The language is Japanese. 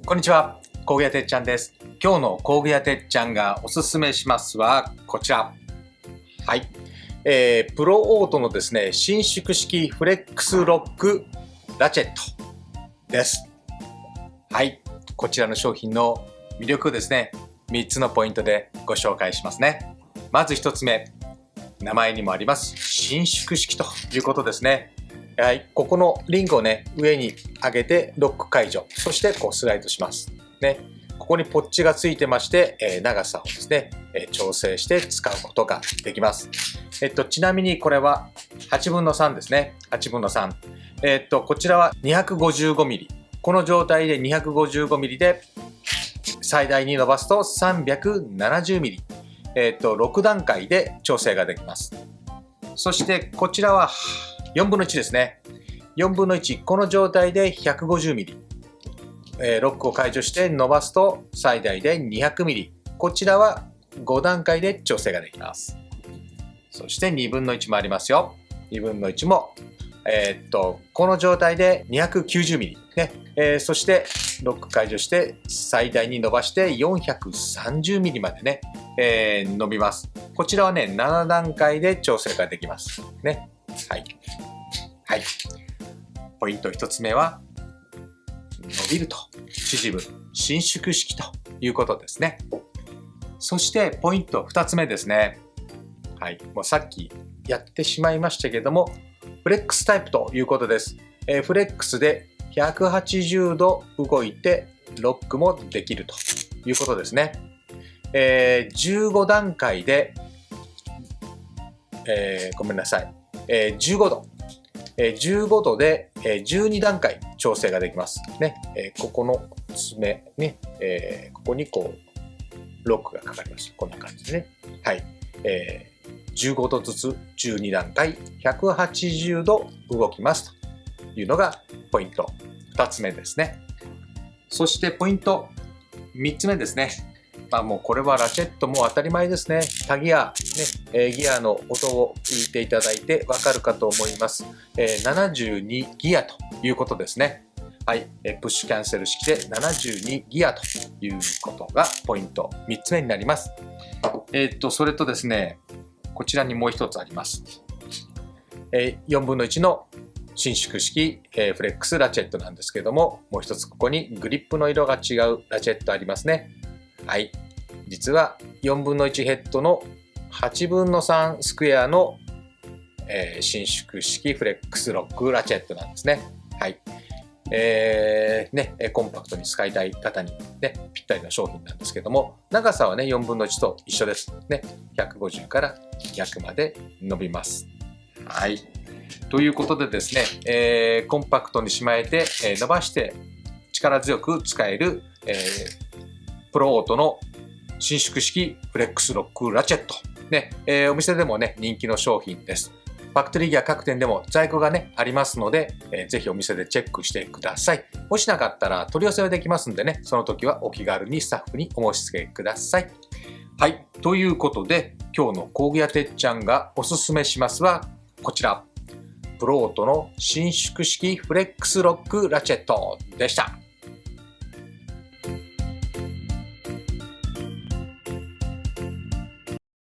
こんにちは、工具屋てっちゃんです。今日の工具屋てっちゃんがおすすめしますはこちら。はい。プロオートのですね、伸縮式フレックスロックラチェットです。はい。こちらの商品の魅力ですね、3つのポイントでご紹介しますね。まず1つ目、名前にもあります、伸縮式ということですね。はい、ここのリングをね、上に上げてロック解除、そしてこうスライドします。ね、ここにポッチがついてまして、長さをですね、調整して使うことができます。ちなみにこれは8分の3ですね。8分の3。こちらは 255mm。この状態で 255mm で最大に伸ばすと 370mm。6段階で調整ができます。そしてこちらは4分の1ですね。4分の1、この状態で 150mm。ロックを解除して伸ばすと最大で 200mm。こちらは5段階で調整ができます。そして2分の1もありますよ。2分の1も、この状態で 290mm。ねそしてロック解除して最大に伸ばして 430mm までね、伸びます。こちらはね、7段階で調整ができます。ね。はい。はい。ポイント1つ目は、伸びると、縮む、伸縮式ということですね。そしてポイント2つ目ですね。はい。もうさっきやってしまいましたけども、フレックスタイプということです。フレックスで180度動いてロックもできるということですね。15段階で、ごめんなさい。15度。15度で12段階調整ができます。ね。ここの爪ね、ここにこう、ロックがかかります。こんな感じでね。はい。15度ずつ12段階、180度動きますというのがポイント2つ目ですね。そしてポイント3つ目ですね。もうこれはラチェットも当たり前ですね。タギア、ね、ギアの音を聞いていただいてわかるかと思います。72ギアということですね。はい、プッシュキャンセル式で72ギアということがポイント3つ目になります。それとですね、こちらにもう一つあります。4分の1の伸縮式フレックスラチェットなんですけども、もう一つここにグリップの色が違うラチェットありますね。はい。実は4分の1ヘッドの8分の3スクエアの、伸縮式フレックスロックラチェットなんですね。はい。コンパクトに使いたい方に、ね、ぴったりな商品なんですけども、長さはね、4分の1と一緒です。ね。150から200まで伸びます。はい。ということでですね、コンパクトにしまえて、伸ばして力強く使える、プロオートの伸縮式フレックスロックラチェット。ね、お店でもね、人気の商品です。ファクトリーギア各店でも在庫がね、ありますので、ぜひお店でチェックしてください。もしなかったら取り寄せはできますんでね、その時はお気軽にスタッフにお申し付けください。はい。ということで、今日の工具屋てっちゃんがおすすめしますは、こちら。プロオートの伸縮式フレックスロックラチェットでした。